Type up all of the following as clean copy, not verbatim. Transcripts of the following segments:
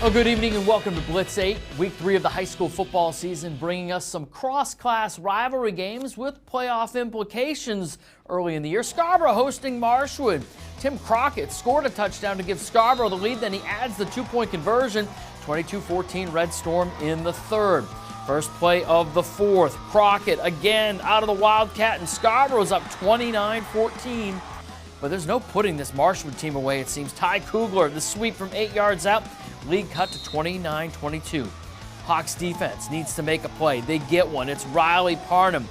Well, good evening and welcome to Blitz 8, week 3 of the high school football season, bringing us some cross-class rivalry games with playoff implications early in the year. Scarborough hosting Marshwood. Tim Crockett scored a touchdown to give Scarborough the lead, then he adds the two-point conversion. 22-14 Red Storm in the third. First play of the fourth. Crockett again out of the Wildcat, and Scarborough's up 29-14. But there's no putting this Marshwood team away, it seems. Ty Kugler, the sweep from 8 yards out. Lead cut to 29-22. Hawks defense needs to make a play. They get one. It's Riley Parnham.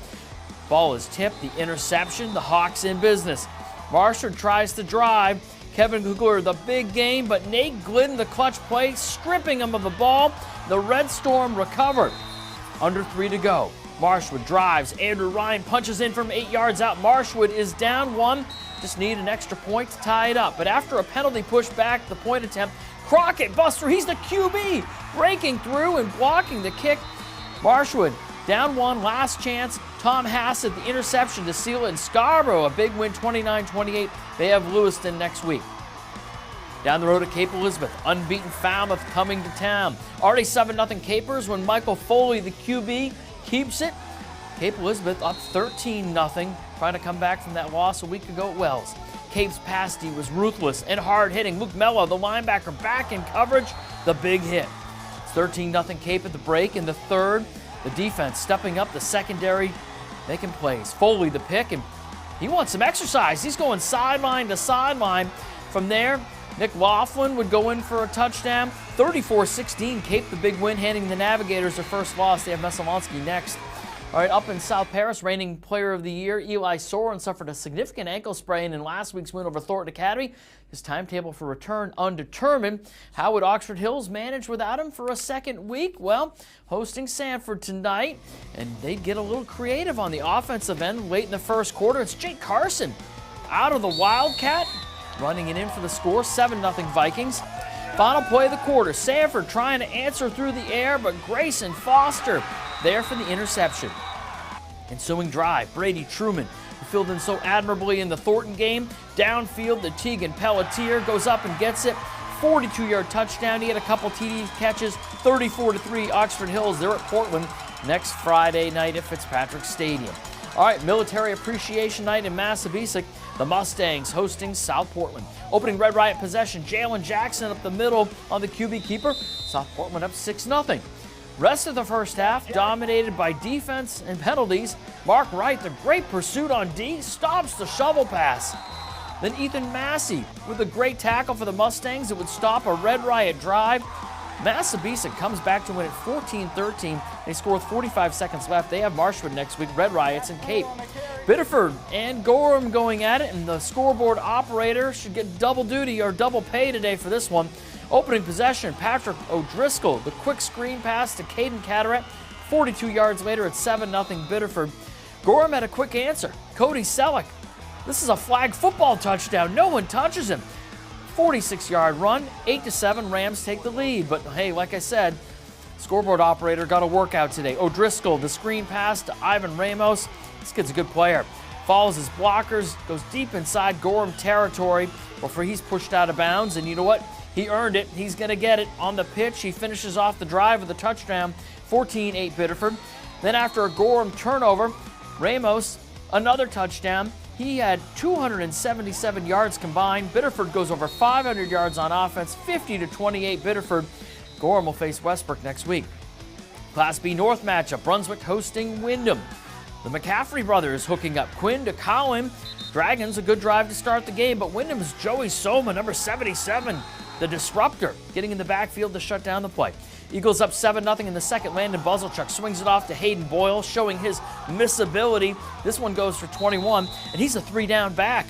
Ball is tipped. The interception. The Hawks in business. Marshwood tries to drive. Kevin Kugler, the big game, but Nate Glidden, the clutch play, stripping him of the ball. The Red Storm recovered. Under 3 to go. Marshwood drives. Andrew Ryan punches in from 8 yards out. Marshwood is down 1. Just need an extra point to tie it up. But after a penalty push back, the point attempt, Crockett, Buster, he's the QB, breaking through and blocking the kick. Marshwood down 1, last chance. Tom Hassett, the interception to seal it. And Scarborough, a big win, 29-28. They have Lewiston next week. Down the road at Cape Elizabeth, unbeaten Falmouth coming to town. Already 7-0 Capers when Michael Foley, the QB, keeps it. Cape Elizabeth up 13-0, trying to come back from that loss a week ago at Wells. Cape's pasty was ruthless and hard-hitting. Luke Mello, the linebacker, back in coverage. The big hit. It's 13-0 Cape at the break in the third. The defense stepping up, the secondary making plays. Foley the pick, and he wants some exercise. He's going sideline to sideline. From there, Nick Laughlin would go in for a touchdown. 34-16, Cape the big win, handing the Navigators their first loss. They have Messalonsky next. All right, up in South Paris, reigning player of the year, Eli Soren suffered a significant ankle sprain in last week's win over Thornton Academy. His timetable for return undetermined. How would Oxford Hills manage without him for a second week? Well, hosting Sanford tonight, and they get a little creative on the offensive end late in the first quarter. It's Jake Carson out of the Wildcat, running it in for the score, 7-0 Vikings. Final play of the quarter, Sanford trying to answer through the air, but Grayson Foster there for the interception. Ensuing drive, Brady Truman, who filled in so admirably in the Thornton game. Downfield, the Teagan Pelletier goes up and gets it. 42-yard touchdown. He had a couple TD catches. 34-3 Oxford Hills. They're at Portland next Friday night at Fitzpatrick Stadium. All right, Military Appreciation Night in Massabesic. The Mustangs hosting South Portland. Opening Red Riot possession, Jalen Jackson up the middle on the QB keeper. South Portland up 6-0. Rest of the first half dominated by defense and penalties. Mark Wright, the great pursuit on D, stops the shovel pass. Then Ethan Massey with a great tackle for the Mustangs that would stop a Red Riot drive. Massabesic comes back to win at 14-13. They score with 45 seconds left. They have Marshwood next week, Red Riots and Cape. Biddeford and Gorham going at it, and the scoreboard operator should get double duty or double pay today for this one. Opening possession, Patrick O'Driscoll, the quick screen pass to Caden Cataract. 42 yards later, it's 7-0 Biddeford. Gorham had a quick answer. Cody Selleck. This is a flag football touchdown. No one touches him. 46-yard run, 8-7, Rams take the lead. But hey, like I said, scoreboard operator got a workout today. O'Driscoll, the screen pass to Ivan Ramos. This kid's a good player. Follows his blockers, goes deep inside Gorham territory before he's pushed out of bounds. And you know what? He earned it. He's going to get it on the pitch. He finishes off the drive with a touchdown, 14-8 Biddeford. Then after a Gorham turnover, Ramos, another touchdown. He had 277 yards combined. Biddeford goes over 500 yards on offense, 50-28 Biddeford. Gorham will face Westbrook next week. Class B North matchup, Brunswick hosting Windham. The McCaffrey brothers hooking up. Quinn to Colin. Dragons, a good drive to start the game, but Windham's Joey Soma, number 77, the disruptor, getting in the backfield to shut down the play. Eagles up 7-0 in the second. Landon Buzzlechuk swings it off to Hayden Boyle, showing his missability. This one goes for 21, and he's a 3-down back.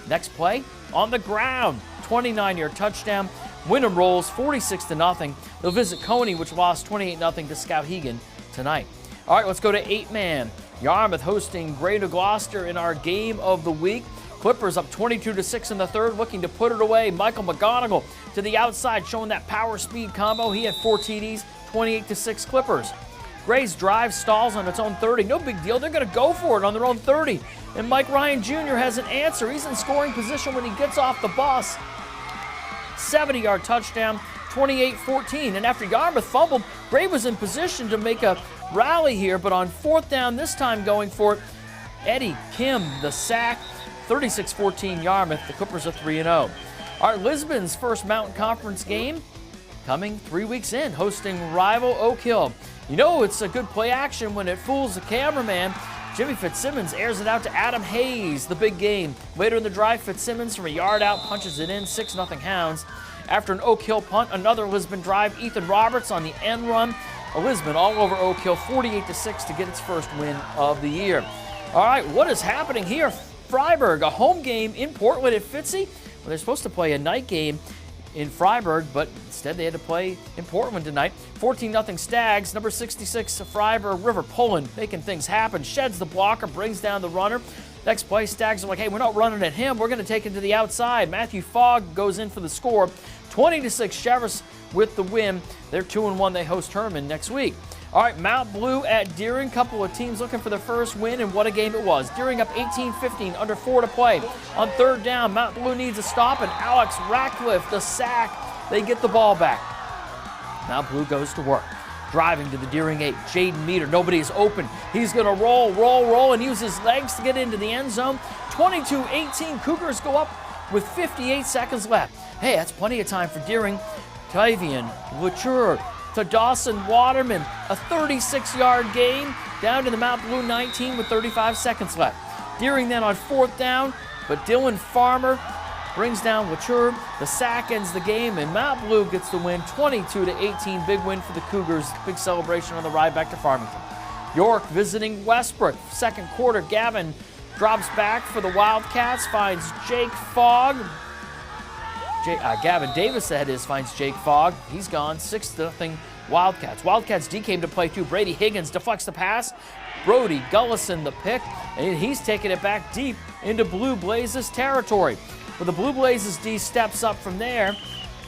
Next play, on the ground, 29-yard touchdown. Windham rolls 46-0. They'll visit Coney, which lost 28-0 to Skowhegan tonight. All right, let's go to 8-man. Yarmouth hosting Greater Gloucester in our game of the week. Clippers up 22-6 in the third, looking to put it away. Michael McGonigal to the outside, showing that power-speed combo. He had 4 TDs, 28-6 Clippers. Gray's drive stalls on its own 30. No big deal. They're going to go for it on their own 30. And Mike Ryan Jr. has an answer. He's in scoring position when he gets off the bus. 70-yard touchdown, 28-14. And after Yarmouth fumbled, Gray was in position to make a rally here, but on 4th down, this time going for it, Eddie Kim, the sack, 36-14 Yarmouth. The Clippers are 3-0. All right, Lisbon's first Mountain Conference game coming 3 weeks in, hosting rival Oak Hill. You know it's a good play action when it fools the cameraman. Jimmy Fitzsimmons airs it out to Adam Hayes, the big game. Later in the drive, Fitzsimmons from a yard out punches it in, 6-0 Hounds. After an Oak Hill punt, another Lisbon drive, Ethan Roberts on the end run. Lisbon all over Oak Hill, 48-6 to get its first win of the year. All right, what is happening here? Freiburg, a home game in Portland at Fitzy. Well, they're supposed to play a night game in Freiburg, but instead they had to play in Portland tonight. 14-0 Stags. Number 66 Freiburg, River Pullen, making things happen. Sheds the blocker, brings down the runner. Next play, Stags are like, hey, we're not running at him. We're going to take it to the outside. Matthew Fogg goes in for the score. 20-6 Cheverus with the win. They're 2-1. They host Herman next week. All right, Mount Blue at Deering. Couple of teams looking for their first win, and what a game it was. Deering up 18-15, under 4 to play. On 3rd down, Mount Blue needs a stop, and Alex Ratcliffe, the sack. They get the ball back. Mount Blue goes to work. Driving to the Deering 8, Jaden Meter. Nobody is open. He's going to roll, and use his legs to get into the end zone. 22-18, Cougars go up with 58 seconds left. Hey, that's plenty of time for Deering. Tavian Latour to Dawson Waterman, a 36-yard gain down to the Mount Blue 19 with 35 seconds left. Deering then on 4th down, but Dylan Farmer brings down Latour. The sack ends the game, and Mount Blue gets the win, 22-18. Big win for the Cougars. Big celebration on the ride back to Farmington. York visiting Westbrook. Second quarter, Gavin drops back for the Wildcats, finds Jake Fogg. Gavin Davis, that is, finds Jake Fogg. He's gone, 6-0 Wildcats. Wildcats D came to play too. Brady Higgins deflects the pass. Brody Gullison the pick, and he's taking it back deep into Blue Blazes territory. When the Blue Blazes D steps up from there,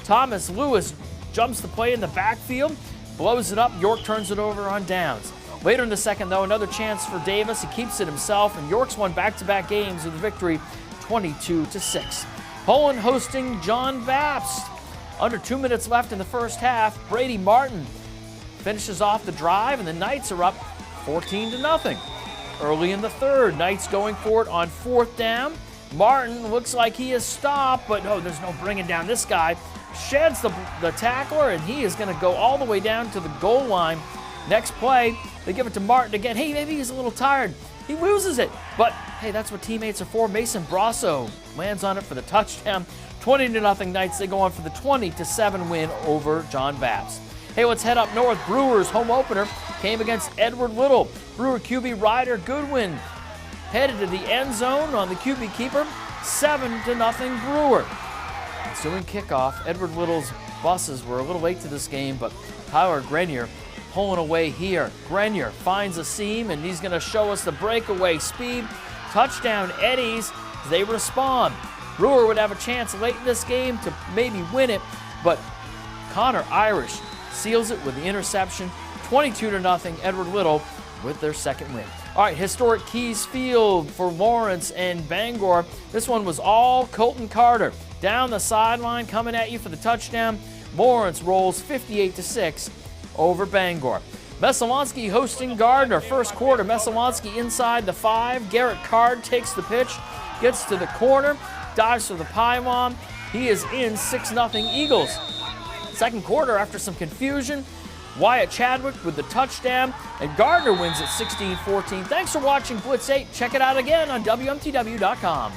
Thomas Lewis jumps the play in the backfield, blows it up. York turns it over on downs. Later in the second, though, another chance for Davis. He keeps it himself, and York's won back-to-back games with a victory, 22-6. Poland hosting John Bapst. Under 2 minutes left in the first half, Brady Martin finishes off the drive, and the Knights are up 14-0. Early in the third, Knights going for it on 4th down. Martin looks like he is stopped, but no, there's no bringing down this guy. Sheds the tackler, and he is going to go all the way down to the goal line. Next play, they give it to Martin again. Hey, maybe he's a little tired. He loses it, but hey, that's what teammates are for. Mason Brasso lands on it for the touchdown. 20-0 Knights. They go on for the 20-7 win over John Bapst. Hey, let's head up north. Brewers home opener came against Edward Little. Brewer QB Ryder Goodwin headed to the end zone on the QB keeper. 7-0 Brewer. Ensuing kickoff, Edward Little's buses were a little late to this game, but Tyler Grenier pulling away here. Grenier finds a seam, and he's going to show us the breakaway speed. Touchdown Eddies. They respond. Brewer would have a chance late in this game to maybe win it, but Connor Irish seals it with the interception. 22-0 Edward Little with their second win. All right, historic Keys Field for Lawrence and Bangor. This one was all Colton Carter. Down the sideline, coming at you for the touchdown. Lawrence rolls 58-6 over Bangor. Messalonsky hosting Gardner. First quarter, Messalonsky inside the 5. Garrett Card takes the pitch, gets to the corner, dives for the pylon. He is in, 6-0 Eagles. Second quarter, after some confusion, Wyatt Chadwick with the touchdown, and Gardner wins at 16-14. Thanks for watching Blitz 8. Check it out again on WMTW.com.